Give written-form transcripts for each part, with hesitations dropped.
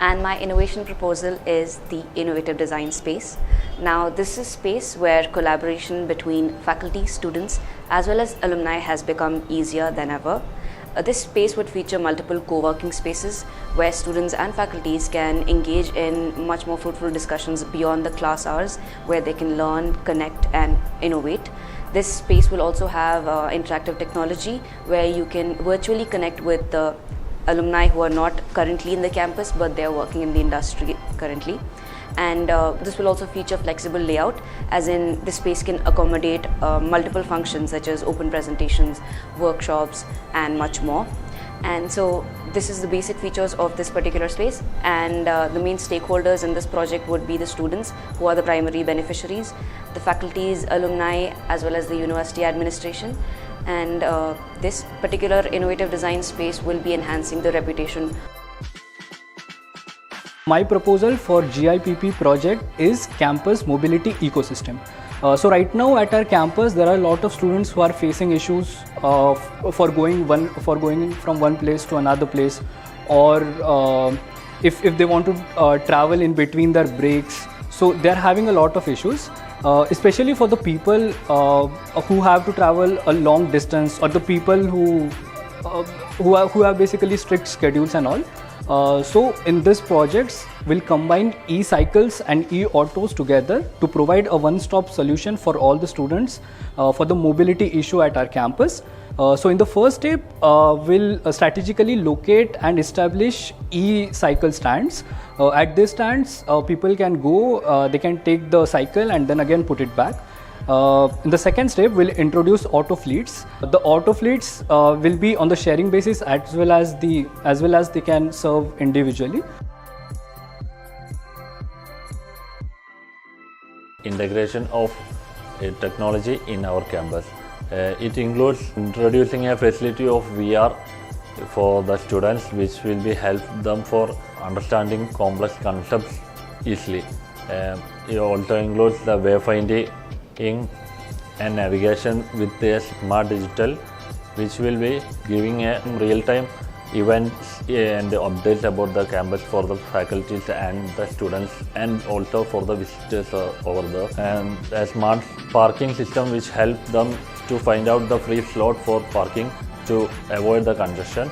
and my innovation proposal is the innovative design space. Now this is space where collaboration between faculty, students as well as alumni has become easier than ever. This space would feature multiple co-working spaces where students and faculties can engage in much more fruitful discussions beyond the class hours, where they can learn, connect and innovate. This space will also have interactive technology where you can virtually connect with the alumni who are not currently in the campus but they are working in the industry currently. And this will also feature flexible layout, as in this space can accommodate multiple functions such as open presentations, workshops and much more. And so this is the basic features of this particular space, and the main stakeholders in this project would be the students, who are the primary beneficiaries, the faculties, alumni as well as the university administration. And this particular innovative design space will be enhancing the reputation. My proposal for GIPP project is campus mobility ecosystem. So right now at our campus there are a lot of students who are facing issues for going from one place to another place, or if they want to travel in between their breaks. So they are having a lot of issues, especially for the people who have to travel a long distance, or the people who have basically strict schedules and all. So in this projects we'll combine e-cycles and e-autos together to provide a one-stop solution for all the students for the mobility issue at our campus. So in the first step, we'll strategically locate and establish e-cycle stands. At these stands, people can go, they can take the cycle and then again put it back. In the second step, we'll introduce auto fleets. The auto fleets will be on the sharing basis as well as they can serve individually. Integration of technology in our campus. It includes introducing a facility of VR for the students, which will be help them for understanding complex concepts easily. It also includes the wayfinding and navigation with a smart digital, which will be giving a real-time events and updates about the campus for the faculties and the students, and also for the visitors over there. And a smart parking system which help them to find out the free slot for parking to avoid the congestion,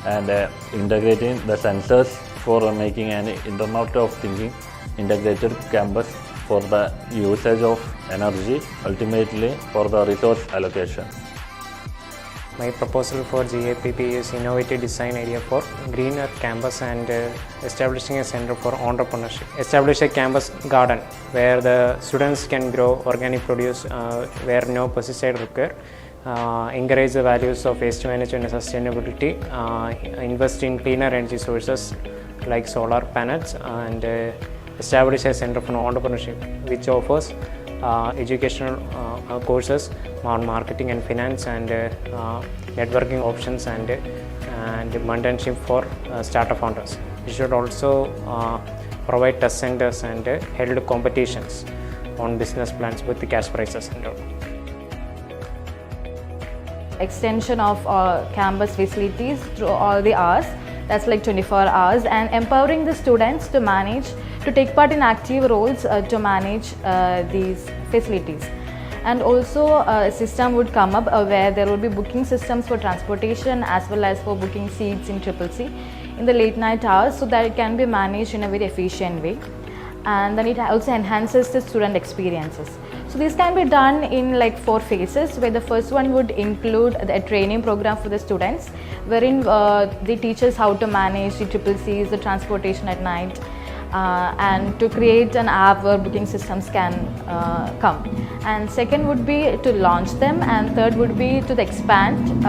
and integrating the sensors for making an Internet of Thinking integrated campus for the usage of energy, ultimately for the resource allocation. My proposal for GIPP is innovative design area for greener campus and establishing a center for entrepreneurship. Establish a campus garden where the students can grow organic produce where no pesticide required. Encourage the values of waste management and sustainability. Invest in cleaner energy sources like solar panels, and establish a center for entrepreneurship which offers educational courses on marketing and finance, and networking options, and mentorship for startup founders. We should also provide test centers and held competitions on business plans with the cash prizes and all. Extension of campus facilities through all the hours, that's like 24 hours, and empowering the students to take part in active roles to manage these facilities. And also a system would come up where there will be booking systems for transportation as well as for booking seats in CCC in the late night hours, so that it can be managed in a very efficient way. And then it also enhances the student experiences. So this can be done in like 4 phases, where the first one would include a training program for the students, wherein they teach us how to manage the CCCs, the transportation at night, and to create an app where booking systems can come. And second would be to launch them, and third would be to expand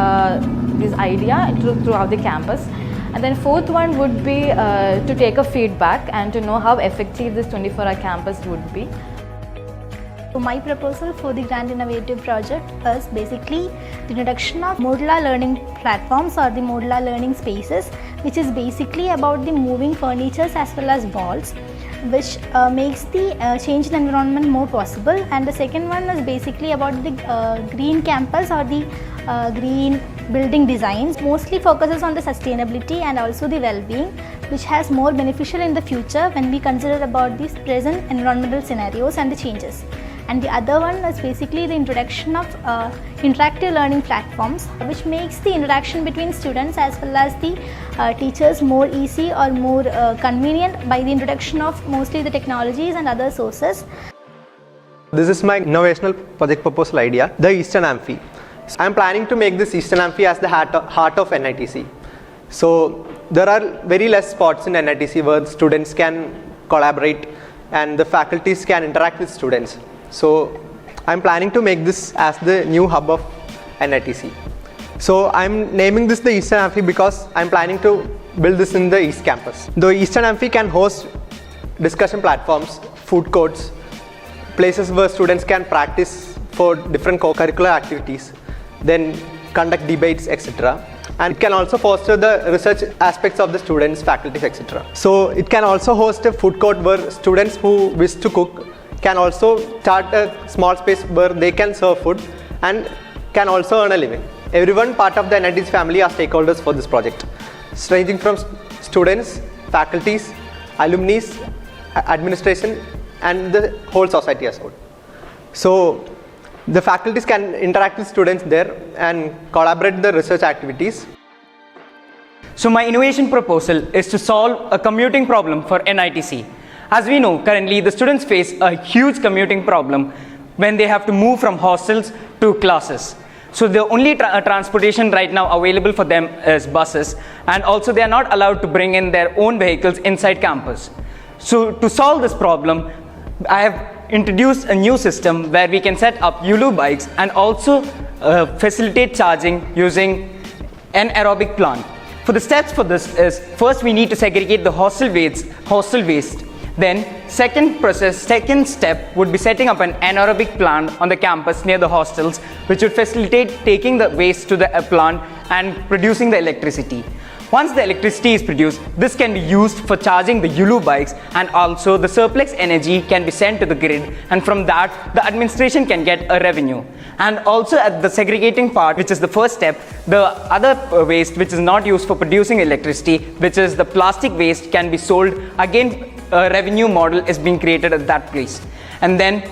this idea throughout the campus. And then fourth one would be to take a feedback and to know how effective this 24-hour campus would be. So my proposal for the Grand Innovative project is basically the introduction of modular learning platforms or the modular learning spaces, which is basically about the moving furnitures as well as walls, which makes the change in environment more possible. And the second one is basically about the green campus or the green building designs mostly focuses on the sustainability and also the well-being, which has more beneficial in the future when we consider about these present environmental scenarios and the changes. And the other one is basically the introduction of interactive learning platforms, which makes the interaction between students as well as the teachers more easy or more convenient by the introduction of mostly the technologies and other sources. This is my innovational project proposal idea, the Eastern Amphi. I am planning to make this Eastern Amphi as the heart of NITC. So there are very less spots in NITC where students can collaborate and the faculties can interact with students. So I am planning to make this as the new hub of NITC. So I am naming this the Eastern Amphi because I am planning to build this in the East Campus. The Eastern Amphi can host discussion platforms, food courts, places where students can practice for different co-curricular activities, then conduct debates, etc. And it can also foster the research aspects of the students, faculties, etc. So it can also host a food court where students who wish to cook can also start a small space where they can serve food and can also earn a living. Everyone part of the NIT's family are stakeholders for this project, ranging from students, faculties, alumni, administration, and the whole society as well. So the faculties can interact with students there and collaborate the research activities. So my innovation proposal is to solve a commuting problem for NITC. As we know, currently the students face a huge commuting problem when they have to move from hostels to classes. So the only transportation right now available for them is buses, and also they are not allowed to bring in their own vehicles inside campus. So to solve this problem, I have introduced a new system where we can set up ULU bikes and also facilitate charging using an aerobic plant. For the steps for this is, first we need to segregate the hostel waste. Then second step would be setting up an anaerobic plant on the campus near the hostels, which would facilitate taking the waste to the plant and producing the electricity. Once the electricity is produced, this can be used for charging the ULU bikes, and also the surplus energy can be sent to the grid, and from that the administration can get a revenue. And also at the segregating part, which is the first step, the other waste which is not used for producing electricity, which is the plastic waste, can be sold. Again, a revenue model is being created at that place. And then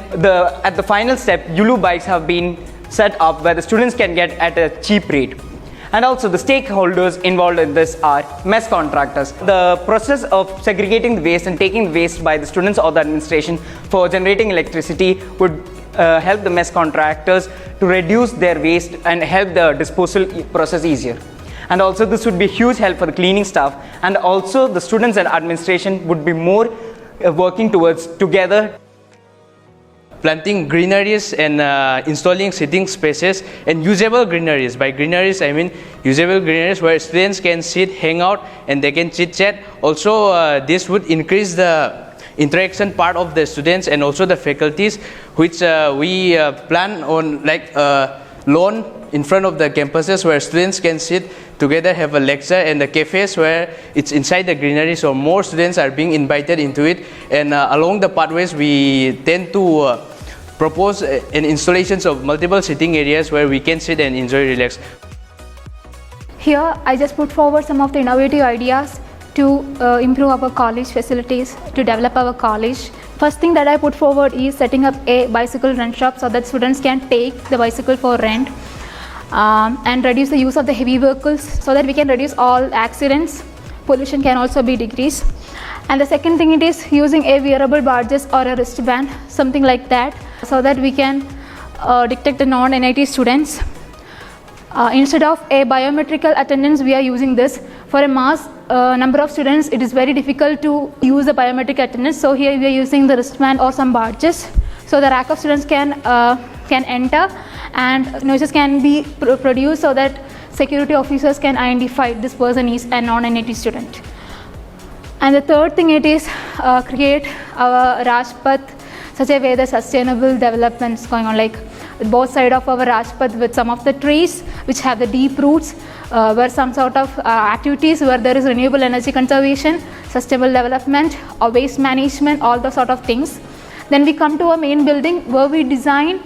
at the final step, ULU bikes have been set up where the students can get at a cheap rate. And also the stakeholders involved in this are mess contractors. The process of segregating the waste and taking the waste by the students or the administration for generating electricity would help the mess contractors to reduce their waste and help the disposal process easier. And also this would be a huge help for the cleaning staff, and also the students and administration would be more working towards together. Planting greeneries and installing sitting spaces and usable greeneries. By greeneries, I mean usable greeneries where students can sit, hang out, and they can chit chat. Also, this would increase the interaction part of the students and also the faculties, which we plan on like lawn in front of the campuses where students can sit together, have a lecture, and the cafes where it's inside the greenery, so more students are being invited into it. And along the pathways, we tend to propose an installations of multiple sitting areas where we can sit and enjoy, relax. Here I just put forward some of the innovative ideas to improve our college facilities, to develop our college. First thing that I put forward is setting up a bicycle rent shop so that students can take the bicycle for rent, and reduce the use of the heavy vehicles so that we can reduce all accidents. Pollution can also be decreased. And the second thing, it is using a wearable badges or a wristband, something like that, so that we can detect the non-NIT students. Instead of a biometrical attendance, we are using this. For a mass number of students, it is very difficult to use the biometric attendance, so here we are using the wristband or some badges, so the rack of students can enter and noises can be produced so that security officers can identify this person is a non-NIT student. And the third thing, it is create our Rajpath such a way that sustainable development is going on, like both sides of our Rajpath with some of the trees which have the deep roots, where some sort of activities where there is renewable energy conservation, sustainable development, or waste management, all those sort of things. Then we come to a main building where we design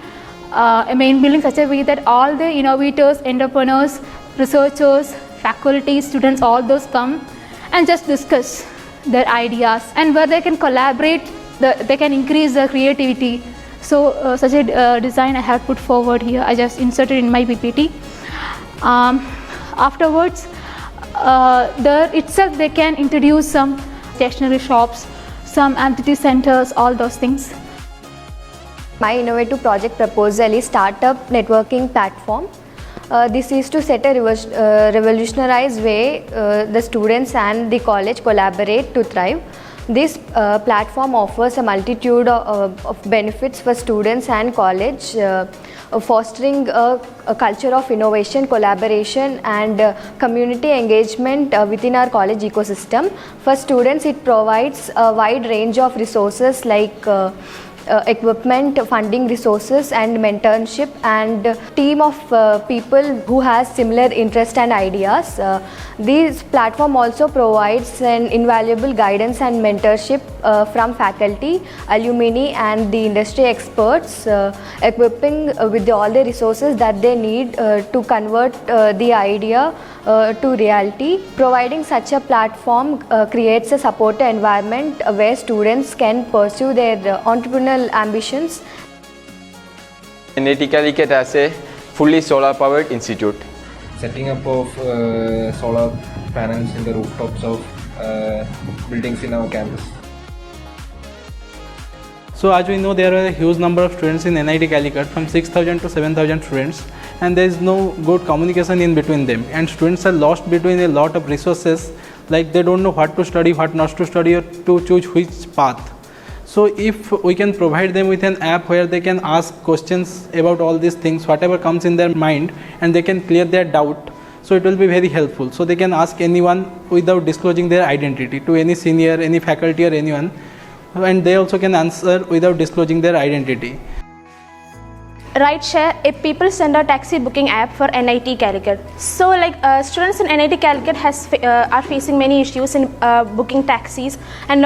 a main building such a way that all the innovators, entrepreneurs, researchers, faculty, students, all those come and just discuss their ideas, and where they can collaborate, they can increase their creativity. So such a design I have put forward here. I just inserted in my PPT. Afterwards, there itself they can introduce some stationery shops, some amphitheater centers, all those things. My innovative project proposal is startup networking platform. This is to set a revolutionized way the students and the college collaborate to thrive. This platform offers a multitude of benefits for students and college, fostering a culture of innovation, collaboration and community engagement within our college ecosystem. For students, it provides a wide range of resources like equipment, funding resources and mentorship, and team of people who has similar interest and ideas. This platform also provides an invaluable guidance and mentorship from faculty, alumni and the industry experts, equipping with all the resources that they need to convert the idea to reality. Providing such a platform creates a supportive environment where students can pursue their entrepreneurial ambitions. NIT Calicut as a fully solar powered institute. Setting up of solar panels in the rooftops of buildings in our campus. So as we know, there are a huge number of students in NIT Calicut, from 6,000 to 7,000 students, and there is no good communication in between them, and students are lost between a lot of resources, like they don't know what to study, what not to study, or to choose which path. So if we can provide them with an app where they can ask questions about all these things, whatever comes in their mind, and they can clear their doubt, so it will be very helpful. So they can ask anyone without disclosing their identity, to any senior, any faculty or anyone, and they also can answer without disclosing their identity. Rideshare, a people-centered taxi booking app for NIT Calicut. So students in NIT Calicut are facing many issues in booking taxis and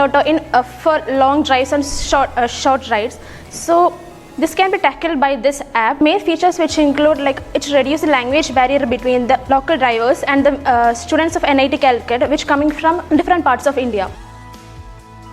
for long drives and short rides. So this can be tackled by this app. Main features which include it reduces the language barrier between the local drivers and the students of NIT Calicut, which coming from different parts of India.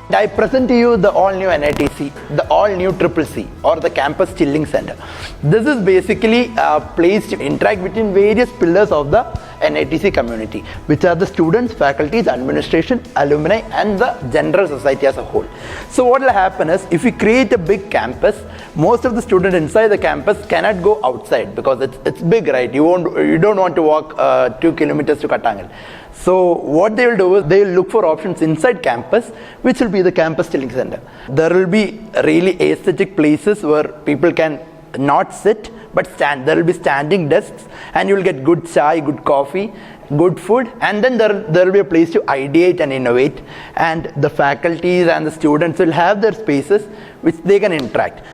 I present to you the all-new NITC, the all-new CCC or the Campus Chilling Center. This is basically a place to interact between various pillars of the NITC community, which are the students, faculties, administration, alumni and the general society as a whole. So what will happen is, if we create a big campus, most of the students inside the campus cannot go outside because it's big, right? You don't want to walk 2 kilometers to Kattangal. So what they will do is they will look for options inside campus, which will be the Campus Chilling Center. There will be really aesthetic places where people can not sit but stand. There will be standing desks and you will get good chai, good coffee, good food, and then there will be a place to ideate and innovate, and the faculties and the students will have their spaces which they can interact.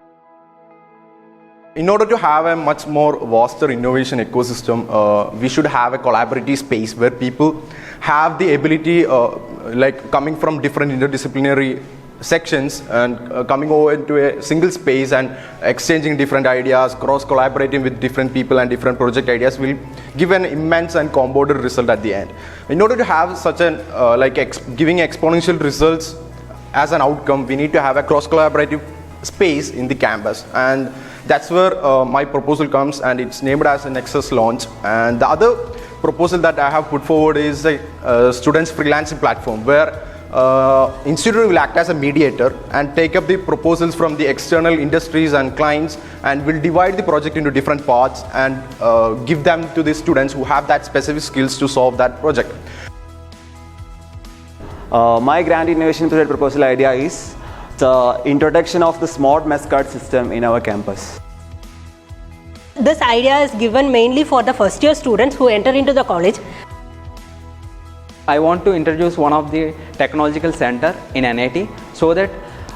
In order to have a much more vaster innovation ecosystem, we should have a collaborative space where people have the ability, coming from different interdisciplinary sections and coming over into a single space and exchanging different ideas, cross-collaborating with different people and different project ideas will give an immense and compounded result at the end. In order to have such an, giving exponential results as an outcome, we need to have a cross-collaborative space in the campus, and that's where my proposal comes, and it's named as a Nexus launch. And the other proposal that I have put forward is a students freelancing platform where institute will act as a mediator and take up the proposals from the external industries and clients, and will divide the project into different parts and give them to the students who have that specific skills to solve that project. My grand innovation project proposal idea is the introduction of the smart mess card system in our campus. This idea is given mainly for the first year students who enter into the college. I want to introduce one of the technological center in NIT so that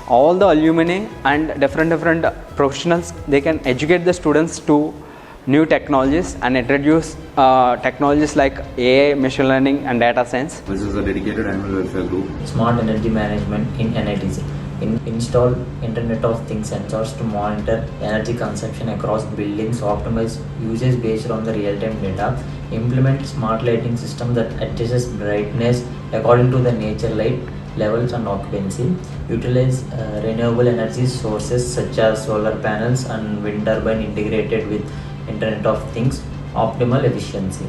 all the alumni and different professionals, they can educate the students to new technologies and introduce technologies like AI, machine learning and data science. This is a dedicated animal welfare group. Smart energy management in NITC. Install Internet of Things sensors to monitor energy consumption across buildings, optimize usage based on the real-time data, implement smart lighting system that adjusts brightness according to the nature light levels and occupancy, utilize renewable energy sources such as solar panels and wind turbine integrated with Internet of Things, optimal efficiency.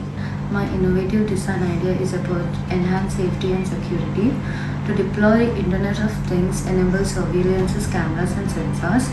My innovative design idea is about enhanced safety and security. To deploy Internet of Things enables surveillances, cameras and sensors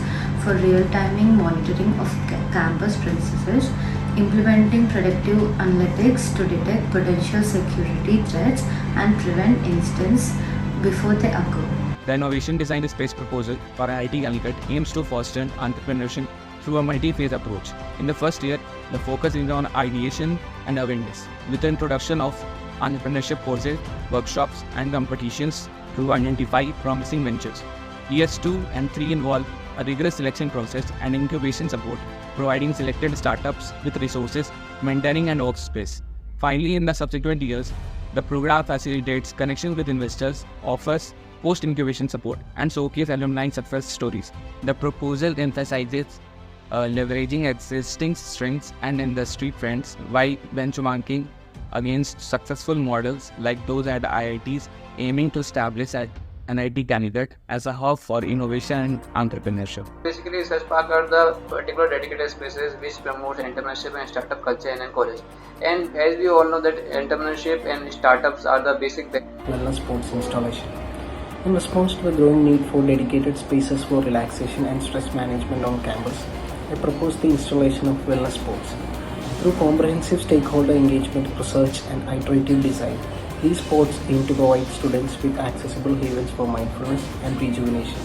for real-timing monitoring of campus premises, implementing predictive analytics to detect potential security threats and prevent incidents before they occur. The Innovation Design Space proposal for NIT Calicut aims to foster entrepreneurship through a multi-phase approach. In the first year, the focus is on ideation and awareness, with the introduction of entrepreneurship courses, workshops, and competitions to identify promising ventures. Years 2 and 3 involve a rigorous selection process and incubation support, providing selected startups with resources, mentoring, and workspace. Finally, in the subsequent years, the program facilitates connections with investors, offers post-incubation support, and showcase alumni success stories. The proposal emphasizes leveraging existing strengths and industry trends while benchmarking against successful models like those at IITs, aiming to establish NIT Calicut as a hub for innovation and entrepreneurship. Basically, such park are the particular dedicated spaces which promote entrepreneurship and startup culture in a college. And as we all know that entrepreneurship and startups are the basic wellness sports installation. In response to the growing need for dedicated spaces for relaxation and stress management on campus, I propose the installation of wellness sports. Through comprehensive stakeholder engagement, research, and iterative design, these sports aim to provide students with accessible havens for mindfulness and rejuvenation.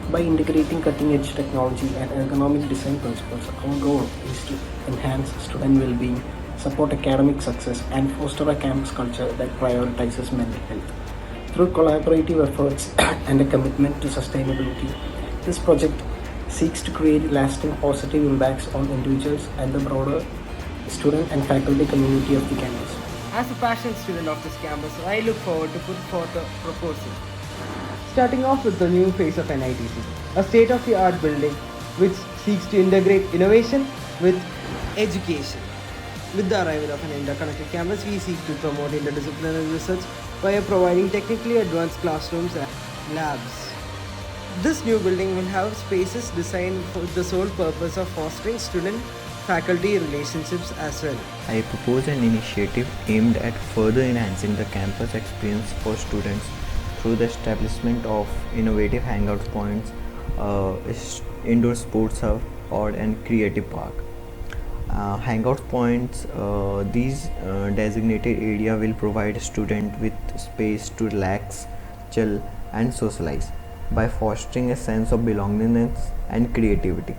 By integrating cutting-edge technology and ergonomic design principles, our goal is to enhance student well-being, support academic success, and foster a campus culture that prioritizes mental health. Through collaborative efforts and a commitment to sustainability, this project seeks to create lasting positive impacts on individuals and the broader student and faculty community of the campus. As a passionate student of this campus, I look forward to put forth a proposal. Starting off with the new phase of NITC, a state-of-the-art building which seeks to integrate innovation with education. With the arrival of an interconnected campus, we seek to promote interdisciplinary research by providing technically advanced classrooms and labs. This new building will have spaces designed for the sole purpose of fostering student-faculty relationships as well. I propose an initiative aimed at further enhancing the campus experience for students through the establishment of innovative hangout points, indoor sports hub, and creative park. Hangout points, these designated area will provide students with space to relax, chill, and socialize by fostering a sense of belongingness and creativity.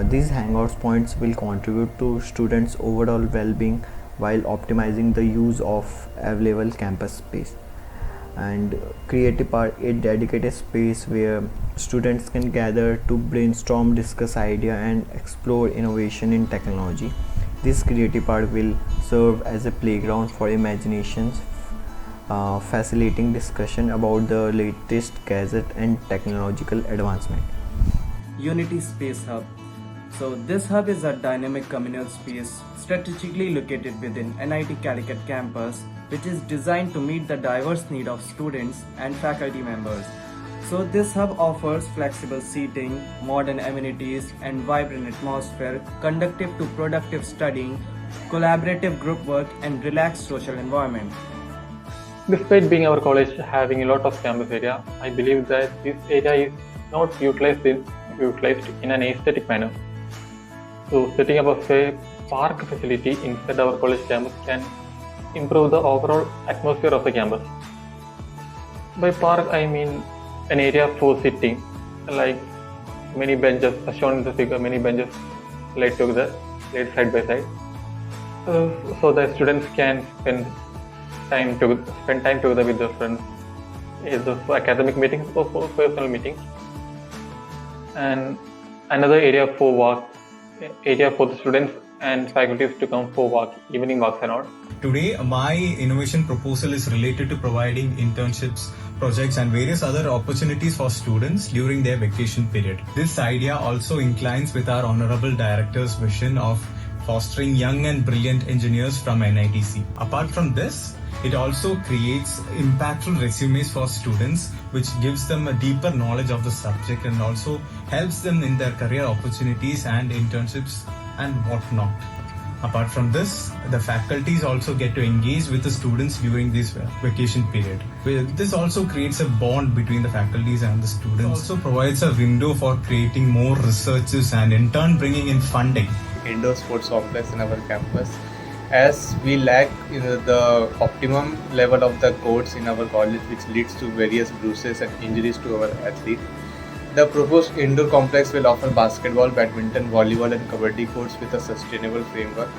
These hangout points will contribute to students' overall well-being while optimizing the use of available campus space. And creative part, a dedicated space where students can gather to brainstorm, discuss ideas, and explore innovation in technology. This creative part will serve as a playground for imaginations, facilitating discussion about the latest gadget and technological advancement. Unity Space Hub. So this hub is a dynamic communal space strategically located within NIT Calicut campus, which is designed to meet the diverse needs of students and faculty members. So this hub offers flexible seating, modern amenities, and vibrant atmosphere conducive to productive studying, collaborative group work, and relaxed social environment. Despite being our college having a lot of campus area, I believe that this area is not utilized in an aesthetic manner. So setting up a park facility inside our college campus can improve the overall atmosphere of the campus. By park, I mean an area for sitting, like many benches, as shown in the figure, many benches laid together, laid side by side, so that students can spend time together with their friends, either for academic meetings or for personal meetings. And another area for the students and faculties to come for evening walks and all. Today, my innovation proposal is related to providing internships projects and various other opportunities for students during their vacation period. This idea also inclines with our Honorable Director's vision of fostering young and brilliant engineers from NITC. Apart from this, it also creates impactful resumes for students, which gives them a deeper knowledge of the subject and also helps them in their career opportunities and internships and whatnot. Apart from this, the faculties also get to engage with the students during this vacation period. This also creates a bond between the faculties and the students. It also provides a window for creating more researches and in turn bringing in funding. Indoor sports complex in our campus, as we lack the optimum level of the courts in our college, which leads to various bruises and injuries to our athletes. The proposed indoor complex will offer basketball, badminton, volleyball and kabaddi courts with a sustainable framework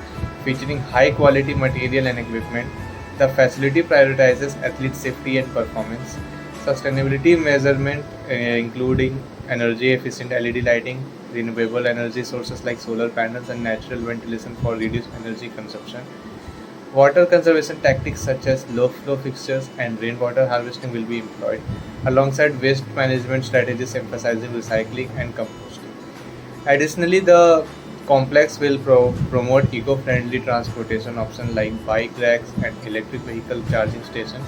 featuring high quality material and equipment. The facility prioritizes athlete safety and performance. Sustainability measurement including energy efficient LED lighting, renewable energy sources like solar panels and natural ventilation for reduced energy consumption. Water conservation tactics such as low flow fixtures and rainwater harvesting will be employed, alongside waste management strategies emphasizing recycling and composting. Additionally, the complex will promote eco-friendly transportation options like bike racks and electric vehicle charging stations